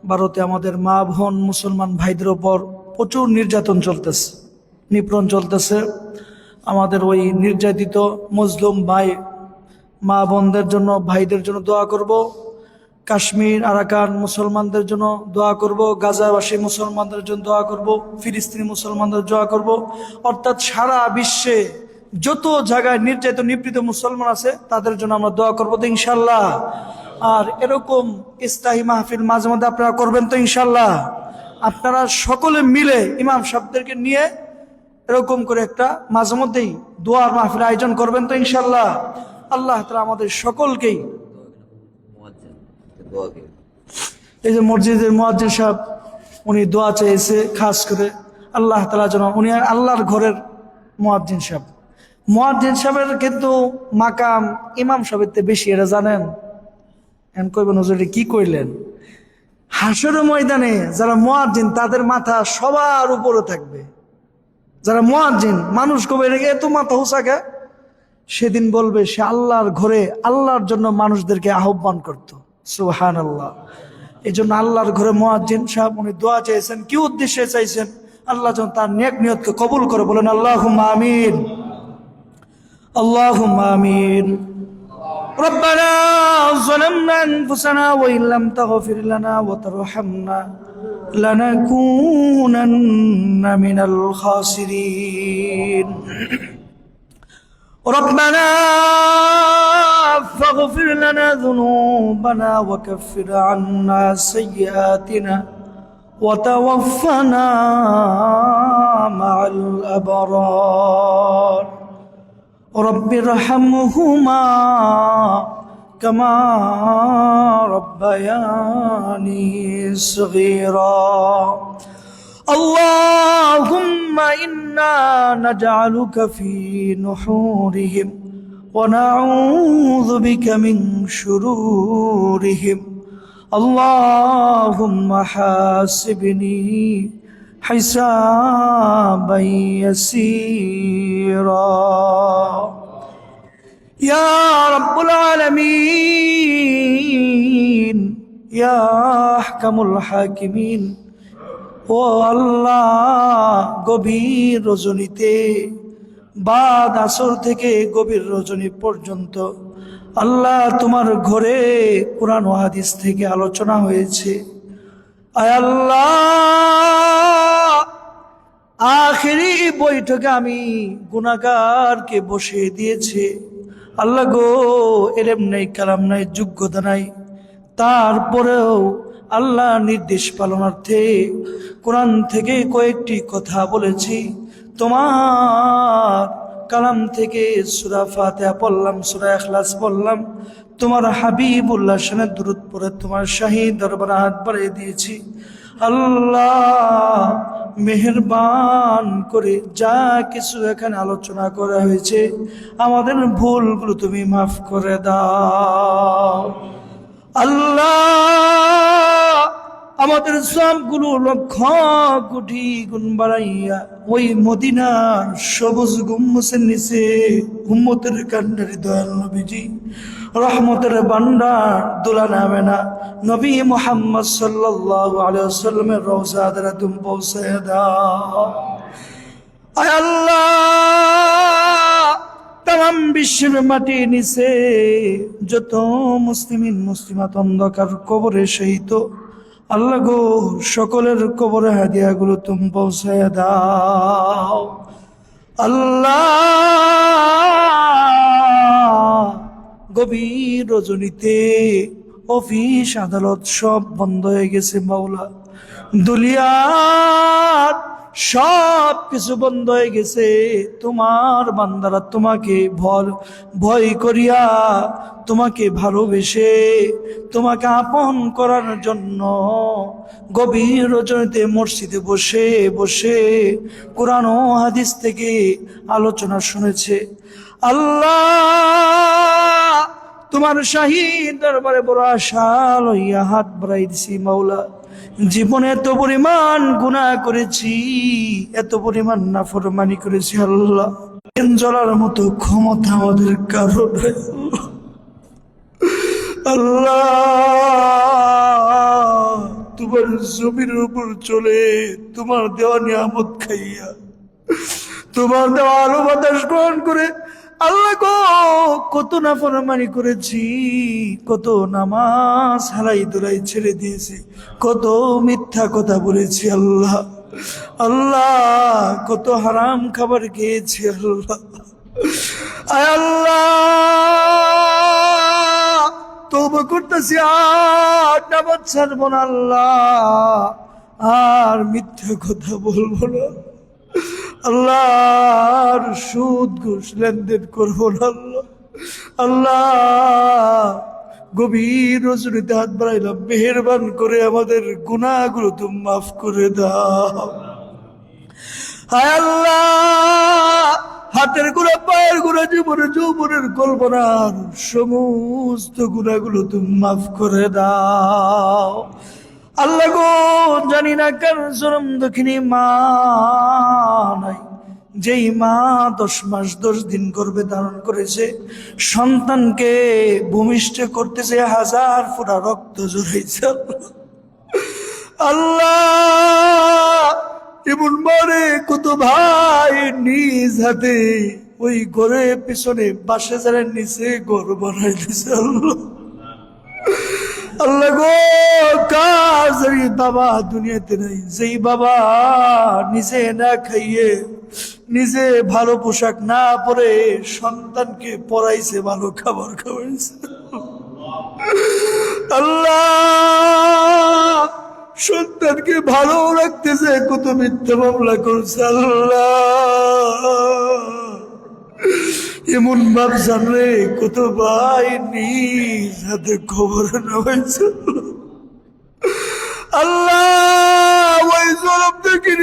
ভারতে আমাদের মা বোন মুসলমান ভাইদের ওপর প্রচুর নির্যাতন চলতেছে, নিপীড়ন চলতেছে। আমাদের ওই নির্যাতিত মজলুম ভাই মা বোনদের জন্য, ভাইদের জন্য দোয়া করব। কাশ্মীর আরাকান মুসলমানদের জন্য দোয়া করব, গাজাবাসী মুসলমানদের জন্য দোয়া করব, ফিলিস্তিনি মুসলমানদের দোয়া করব। অর্থাৎ সারা বিশ্বে যত জায়গায় নির্যাতিত নিপীড়িত মুসলমান আছে তাদের জন্য আমরা দোয়া করবো তো ইনশাল্লাহ। আর এরকম ইস্তাহি মাহফিল মাঝে মধ্যে আপনারা করবেন তো ইনশাল্লাহ। আপনারা সকলে মিলে ইমাম সাহেবদেরকে নিয়ে এরকম করে একটা মাঝে মধ্যেই দোয়ার মাহফিল আয়োজন করবেন তো ইনশাল্লাহ। আল্লাহ তাআলা আমাদের সকলকেই, এই যে মসজিদের মুয়াজ্জিন সাহেব উনি দোয়া চেয়েছে খাস করে, আল্লাহ তাআলা যেন উনি আল্লাহর ঘরের মুয়াজ্জিন সাহেবের কিন্তু মাকাম ইমাম সাহেবের বেশি, এটা জানেন? এখন কইবেন হুজুর কি কইলেন? হাসরের ময়দানে যারা মুয়াজ্জিন তাদের মাথা সবার উপরে থাকবে। যারা মুয়াজ্জিন মানুষ কবে এত মাথা হুসাকে, সেদিন বলবে সে আল্লাহর ঘরে আল্লাহর জন্য মানুষদেরকে আহ্বান করত। সুবহানাল্লাহ। এই জন্য আল্লাহর ঘরে মুয়াজ্জিন সাহেব উনি দোয়া চেয়েছেন, কি উদ্দেশ্যে চাইছেন? আল্লাহ যেন তার নেক নিয়তকে কবুল করে। বলেন আল্লাহুম্মা আমিন, আল্লাহুম্মা আমিন। ربنا ظلمنا أنفسنا وإن لم تغفر لنا وترحمنا لنكونن من الخاسرين ربنا فاغفر لنا ذنوبنا وكفر عنا سيئاتنا وتوفنا مع الأبرار رب ارحمهما كما ربياني صغيرا اللهم إنا نجعلك في نحورهم ونعوذ بك من شرورهم اللهم حاسبني حسابا يسيرا يا رب العالمين يا أحكم الحاكمين ও আল্লাহ, গভীর রজনীতে বাদ আসর থেকে গভীর রজনী পর্যন্ত আল্লাহ তোমার ঘরে কুরআন ও হাদিস থেকে আলোচনা হয়েছে। আয় আল্লাহ, আখেরি বৈঠকে আমি গুনাহগারকে বসিয়ে দিয়েছি। আল্লাহ গো, এলেম নাই, কালাম নাই, যোগ্যতা নাই, তারপরেও আল্লাহ নির্দেশ পালনার্থে কোরআন থেকে কয়েকটি কথা বলেছি। তোমার কালাম থেকে সূরা ফাতিহা পড়লাম, সূরা ইখলাস পড়লাম, তোমার হাবিবুল্লাহ শানে দুরূদ পড়ে তোমার শাহী দরবারে হাত বাড়িয়ে দিয়েছি। আল্লাহ মেহেরবান করে যা কিছু এখানে আলোচনা করা হয়েছে আমাদের ভুলগুলো তুমি মাফ করে দাও। আল্লাহ আমাদের সবগুলো লক্ষ কোটি গুণ বাড়াইয়া ওই মদিনার সবুজ গুম্বুজের নিচে উম্মতের কান্ডারি দয়াল নবীজি রহমতের ভান্ডার দোলা নামে না নবী মুহাম্মদ সাল্লাল্লাহু আলাইহি ওয়াসাল্লামের রওজা দ্বারা তুমি পৌঁছায় দাও। আয় আল্লাহ, তাম বিশ্বের মাটি নিচে যত মুসলিমিন মুসলিমাত অন্ধকার কবরে শহীদ, আল্লাহ গো, সকলের কবরে হাদিয়া গুলো তুমি পৌঁছায় দাও। আল্লাহ গভীর রজনীতে অফিস আদালত সব বন্ধ হয়ে গেছে মাওলা, দুলিয়ার সব কিছু বন্ধ হয়ে গেছে। তোমার বান্দারা তোমাকে ভয় করিয়া, তোমাকে ভালোবেসে, তোমাকে আপন করার জন্য গভীর রজনীতে মসজিদে বসে বসে কোরআন ও হাদিস থেকে আলোচনা শুনেছে। আল্লাহ তোমার শাহী দরবারে বড় আশা লইয়া হাত বাড়াই দিছি মাওলা। জীবনে এত পরিমাণ গুনাহ করেছি, এত পরিমাণ নাফরমানি করেছি আল্লাহ, জ্বলার মতো ক্ষমতা আমাদের কারো নাই আল্লাহ। তোমার জমির উপর চলে তোমার দেওয়া নিয়ামত খাইয়া, তোমার দেওয়া আলো বাতাস গ্রহণ করে আল্লাহ গো, কত নাফরমানি করেছি, কত নামাজ হালাই দোলাই ছেড়ে দিয়েছি, কত মিথ্যা কথা বলেছি আল্লাহ। আল্লাহ কত হারাম খাবার খেয়েছি আল্লাহ। আয় আল্লাহ তওবা করতেছি, আর নামাজ ছাড়বো না আল্লাহ, আর মিথ্যা কথা বলবো না আল্লাহ, আর সুদ ঘুষ লেনদেন করবো না আল্লাহ। আল্লাহ গভীর রজনীতে হাত বাড়াইলাম, মেহেরবান করে আমাদের গুনাহগুলো তুমি মাফ করে দাও। হায় আল্লাহ হাতের গুণা, পায়ের গুণা, জীবনের যৌবনের কল্পনার সমস্ত গুনাহগুলো তুমি মাফ করে দাও। আল্লাহ গো, জানি না কার জনম দক্ষিণী মা নাই, যেই মা 10 মাস 10 দিন গর্ভে ধারণ করেছে, সন্তানকে ভূমিষ্ঠ করতেছে, 1000 ফোঁটা রক্ত ঝরাইছে আল্লাহ। এমন মারে কত ভাই নিজ হাতে ওই ঘরের পিছনে বাসে যারা নিচে ঘর বানাই দিছে আল্লাহ। আল্লাহ গো, কার বাবা দুনিয়াতে নাই, যেই বাবা নিজে না খাইয়ে, নিজে ভালো পোশাক না পরে সন্তানকে পড়াইছে, ভালো খাবার খাওয়াইছে আল্লাহ। সন্তানকে ভালো রাখতেছে, কত মিথ্যা মামলা করছে আল্লাহ। এমন বাপ জানলে কত ভাই নিজ হাতে খবর নেওয়াইছে আল্লাহ। ওই জলম থেকে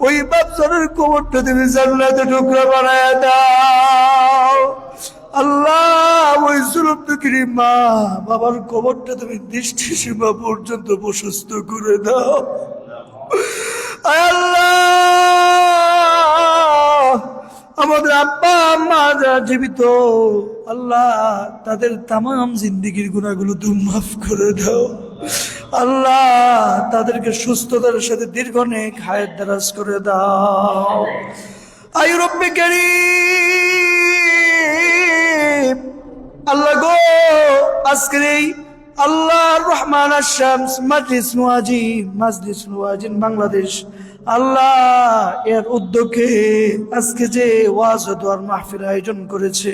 ওই বাপ জনের খবরটা তুমি জান্নাতে টুকরা বানায় দাও আল্লাহ। ওই জলম থেকে মা বাবার খবরটা তুমি দৃষ্টি সীমা পর্যন্ত প্রশস্ত করে দাও আল্লাহ। আমাদের আব্বা আম্মা যারা জীবিত আল্লাহ, তাদের তামাম জিন্দেগির গুনাহগুলো তুমি মাফ করে দাও আল্লাহ। তাদেরকে সুস্থতার সাথে দীর্ঘ নেক হায়াত দারাজ করে দাও। আয় রব্বে কারীম আল্লাহ গো, আজকের এই আল্লাহ রহমান আশ-শামস মাজলিস মুওয়াজিন বাংলাদেশ আল্লাহ এর উদ্যোগে আজকে যে ওয়াজ ও দোয়ার মাহফিল আয়োজন করেছে,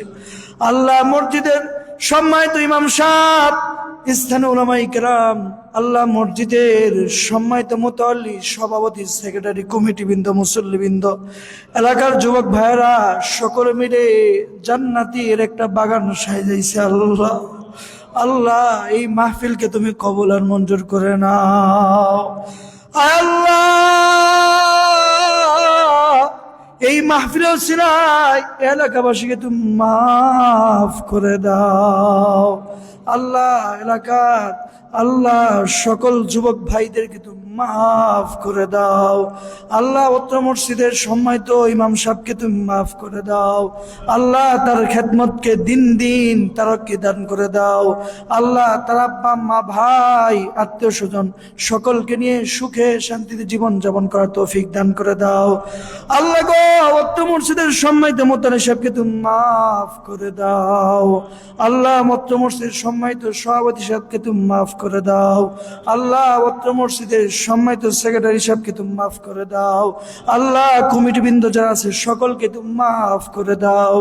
আল্লাহ মসজিদের সম্মানিত ইমাম সাহেব, স্থানীয় উলামায়ে কেরাম, আল্লাহ মসজিদের সম্মানিত মুতাল্লি, সভাপতি, সেক্রেটারি, কমিটিবৃন্দ, মুসল্লিবৃন্দ, এলাকার যুবক ভাইয়েরা সকলে মিলে জান্নাতের একটা বাগান সাজাইছে। আল্লাহ আল্লাহ এই মাহফিলকে তুমি কবুল আর মঞ্জুর করে নাও। আয় আল্লাহ এই মাহফিলের উসিলায় এলাকাবাসীকে তুমি মাফ করে দাও। আল্লাহ এলাকার আল্লাহ সকল যুবক ভাইদেরকে তুমি মাফ করে দাও। আল্লাহ অত্র মসজিদের সম্মানিত ইমাম সাহেবকে তুমি মাফ করে দাও। আল্লাহ তার খেদমতকে দিন দিন তারক্কি দান করে দাও। আল্লাহ তার আব্বা মা ভাই আত্মীয় স্বজন সকলকে নিয়ে সুখে শান্তিতে জীবন যাপন করার তৌফিক দান করে দাও। আল্লাহ গো অত্র মসজিদের সম্মানিত মোতালে সাহেবকে তুমি মাফ করে দাও। আল্লাহ অত্র মসজিদের সম্মানিত সভাপতি সাহেবকে তুমি মাফ করে দাও। আল্লাহ অত্র মসজিদের সম্মানিত সেক্রেটারি সাহেবকে তুমি মাফ করে দাও। আল্লাহ কমিটি বৃন্দ যারা আছে সকলকে তুমি মাফ করে দাও।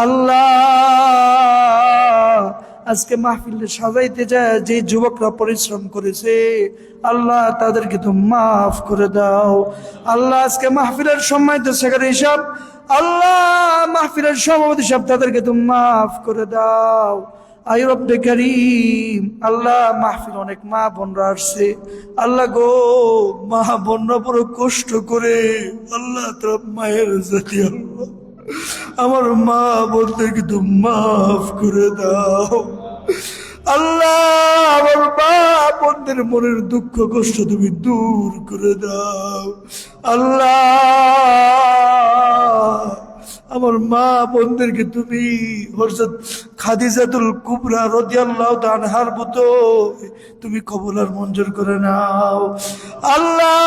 আল্লাহ আজকে মাহফিল সাজাইতে যায় যে যুবকরা পরিশ্রম করেছে, আল্লাহ তাদেরকে তুমি মাফ করে দাও। আল্লাহ আজকে মাহফিলের সম্মানিত সেক্রেটারি সাহেব, আল্লাহ মাহফিলের সভাপতি সাহেব, তাদেরকে তুমি মাফ করে দাও। আয় রব্বে কারীম, আল্লাহ মাহফিল অনেক মা বোনরা আসছে। আল্লাহ গো মা বোনরা বড় কষ্ট করে, আল্লাহ তোর মায়ের জাতি, আল্লাহ আমার মা বোনদেরকে তুমি মাফ করে দাও। আল্লাহ আমার মা বোনদের মনের দুঃখ কষ্ট তুমি দূর করে দাও। আল্লাহ আমার মা বোনদেরকে তুমি হযরত খাদিজাতুল কুবরা রাদিয়াল্লাহু তাআলা আনহার মতো তুমি কবুল আর মঞ্জুর করে নাও। আল্লাহ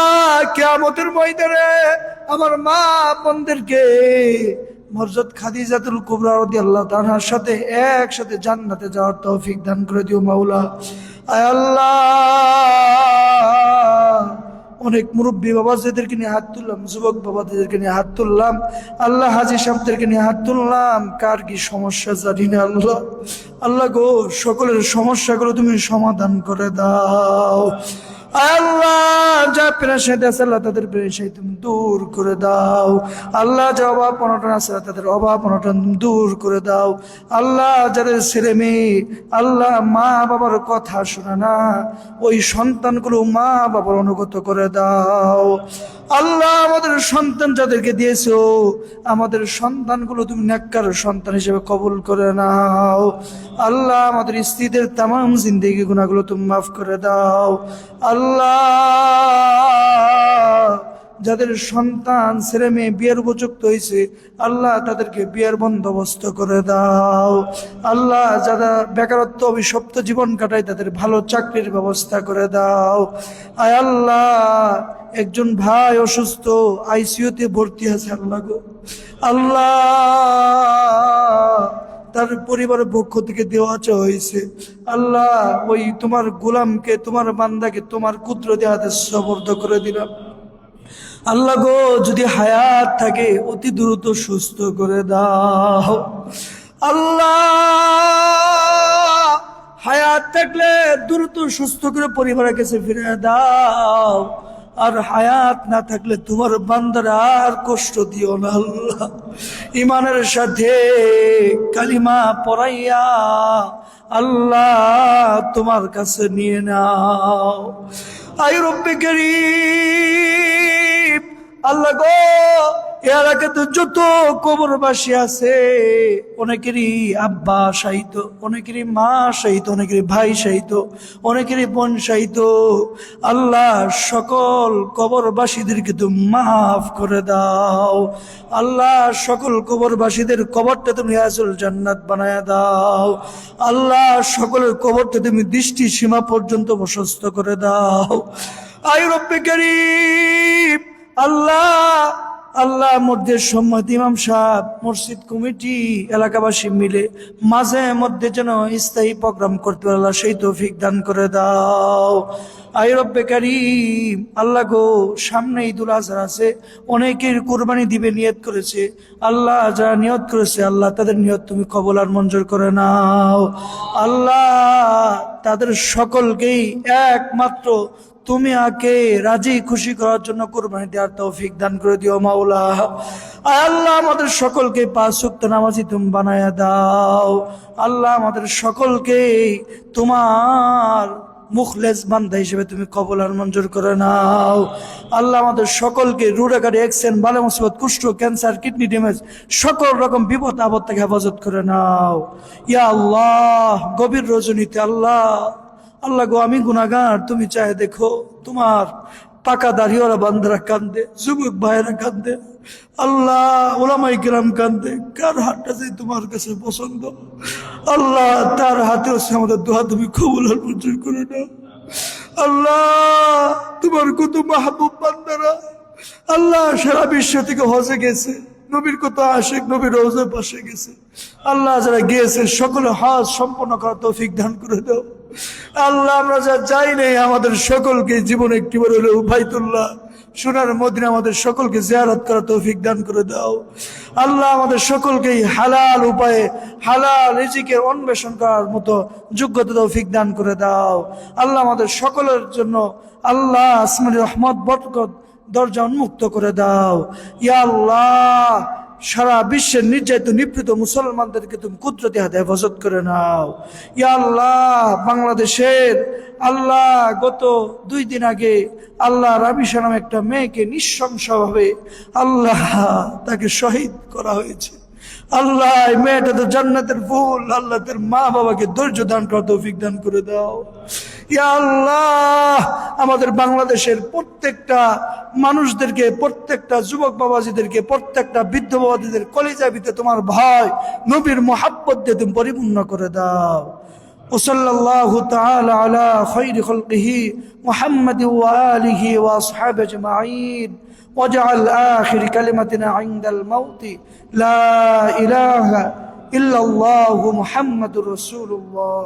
কিয়ামতের ময়দানে আমার মা বোনদেরকে হযরত খাদিজাতুল কুবরা রাদিয়াল্লাহু তাআলা আনহার সাথে একসাথে জান্নাতে যাওয়ার তৌফিক দান করে দিও মাওলা। আয় আল্লাহ অনেক মুরব্বী বাবাদেরকে নিয়ে হাত তুললাম, যুবক বাবাদেরকে নিয়ে হাত তুললাম, আল্লাহ হাজী সাহেবদেরকে নিয়ে হাত তুললাম, কার কি সমস্যা জানি না। আল্লাহ আল্লাহ গো সকলের সমস্যাগুলো তুমি সমাধান করে দাও। আল্লাহ যা পেরেশানি আছে আল্লাহ তাদের পেরেশানি তুমি দূর করে দাও। আল্লাহ যা অভাব অনটন আছে তাদের অভাব অনটন দূর করে দাও। আল্লাহ যাদের ছেলে মেয়ে আল্লাহ মা বাবার কথা শোনে না, ওই সন্তানগুলো মা বাবার অনুগত করে দাও। আল্লাহ আমাদের সন্তান যাদেরকে দিয়েছো, আমাদের সন্তানগুলো তুমি নেককার সন্তান হিসেবে কবুল করে নাও। আল্লাহ আমাদের স্ত্রীদের তামাম জিন্দেগি গুনাহগুলো তুমি মাফ করে দাও। আল্লাহ যাদের সন্তান ছেলে মেয়ে বিয়ের উপযুক্ত হয়েছে আল্লাহ তাদেরকে বিয়ের বন্দোবস্ত করে দাও। আল্লাহ যারা বেকারত্ব অভিশপ্ত জীবন কাটায় তাদের ভালো চাকরির ব্যবস্থা করে দাও। আয় আল্লাহ একজন ভাই অসুস্থ আইসিইউতে ভর্তি আছে, আল্লাহ গো আল্লাহ তার পরিবারের পক্ষ থেকে দেওয়া হয়েছে। আল্লাহ ওই তোমার গোলামকে তোমার বান্দাকে তোমার কুদরতি হাতে সুপর্দ করে দিলাম। আল্লাহ গো যদি হায়াত থাকে অতি দ্রুত সুস্থ করে দাও। আল্লাহ হায়াত থাকলে দ্রুত সুস্থ করে পরিবারের কাছে ফিরে দাও, আর হায়াত না থাকলে তোমার বান্দারা আর কষ্ট দিও না। আল্লাহ ইমানের সাথে কালিমা পড়াইয়া আল্লাহ তোমার কাছে নিয়ে নাও। আয় রব্বে কারীম, আল্লাহ গো এলাকাতে যত কবরবাসী আছে অনেকেরই আব্বা শাহিত, অনেকেরই মা শাহিত, অনেকেরই ভাই শাহিত, অনেকেরই বোন শাহিত। আল্লাহ সকল কবরবাসীদেরকে তুমি মাফ করে দাও। আল্লাহ সকল কবরবাসীদের কবরটা তুমি আসল জান্নাত বানায়া দাও। আল্লাহ সকলের কবরটা তুমি দৃষ্টি সীমা পর্যন্ত প্রশস্ত করে দাও। আয় রব্বে কারীম, আল্লাহ আল্লাহ মধ্যে সম্মত ইমাম সাহেব, মসজিদ কমিটি, এলাকাবাসী মিলে মাঝে মধ্যে যেন স্থায়ী প্রোগ্রাম করতে পারে, আল্লাহ সেই তৌফিক দান করে দাও। আয় রব্বে কারীম, আল্লাহ গো, সামনে ঈদুল আজহা আছে, অনেকের কুরবানি দিবে নিয়ত করেছে, আল্লাহ যারা নিয়ত করেছে আল্লাহ তাদের নিয়ত তুমি কবুল আর মঞ্জুর করে নাও। আল্লাহ তাদের সকলকেই একমাত্র তুমি আকে রাজি খুশি করার জন্য কুরবানি দেওয়ার তৌফিক দান করে দিও মাওলা। আয় আল্লাহ আমাদের সকলকে পাঁচ ওয়াক্ত নামাজি তুমি বানায়া দাও। আল্লাহ আমাদের সকলকে তোমার মুখলেস বান্দা হিসেবে তুমি কবুল আর মঞ্জুর করে নাও। আল্লাহ আমাদের সকলকে রুডাকারি, অ্যাক্সিডেন্ট, বালা মুসিবত, কুষ্ঠ, ক্যান্সার, কিডনি ড্যামেজ, সকল রকম বিপদ আপদ থেকে হেফাজত করে নাও। ইয়া আল্লাহ, গভীর রজনীতে আল্লাহ গো, আমি গুনাহগার, তুমি চাই দেখো, তোমার পাকা দাড়িওয়ালা বান্দারা কান্দে, যুবক ভাইয়েরা কান্দে, আল্লাহ ওলামায়ে কেরাম কান্দে, কার হাতটা যে তোমার কাছে পছন্দ আল্লাহ তার হাতে হচ্ছে আমাদের দোয়া তুমি কবুল আর মঞ্জুর করে নাও। আল্লাহ তোমার কত মাহবুব বান্দারা আল্লাহ সারা বিশ্ব থেকে হজে গেছে, নবীর কত আশিক নবীর রওজার পাশে গেছে, আল্লাহ যারা গিয়েছে সকলে হজ সম্পন্ন করার তৌফিক দান করে দাও। আল্লাহ আমরা যা যাই নেই আমাদের সকলকে জীবনে একটিবার হলেও বাইতুল্লাহ সোনার মদিনা আমাদের সকলকে জিয়ারত করার তৌফিক দান করে দাও। আল্লাহ আমাদের সকলকে হালাল উপায়ে হালাল রিজিকের অন্বেষণ করার মতো যোগ্যতা তৌফিক দান করে দাও। আল্লাহ আমাদের সকলের জন্য আল্লাহ আসমানি রহমত বরকত দরজা উন্মুক্ত করে দাও। ইয়া আল্লাহ সারা বিশ্বের নির্যাতিত নিপীড়িত মুসলমানদেরকে তুমি কুদরতি হাতে হেফাজত করে নাও। ইয়া আল্লাহ বাংলাদেশের আল্লাহ গত 2 দিন আগে আল্লাহ রাবিশা নামে একটা মেয়েকে নৃশংসভাবে আল্লাহ তাকে শহীদ করা হয়েছে। আল্লাহ এই মেয়েটা তো জান্নাতের ফুল, আল্লাহ তার মা বাবাকে ধৈর্য দান করার তৌফিক দান করে দাও। ইয়া আল্লাহ আমাদের বাংলাদেশের প্রত্যেকটা মানুষদেরকে, প্রত্যেকটা যুবক বাবাজিদেরকে, প্রত্যেকটা বৃদ্ধ বাবাজিদের কলিজা ভিতরে তোমার ভয় নবীর মোহাব্বত দিয়ে তুমি পরিপূর্ণ করে দাও। ওয়াসাল্লাল্লাহু তাআলা আলা খায়রি খালকিহি মুহাম্মাদিন ওয়া আলিহি ওয়া আসহাবিহি আজমাইন ওয়াজআল আখির কালিমাতিনা ইনদাল মাউতি লা ইলাহা ইল্লাল্লাহু মুহাম্মাদুর রাসূলুল্লাহ।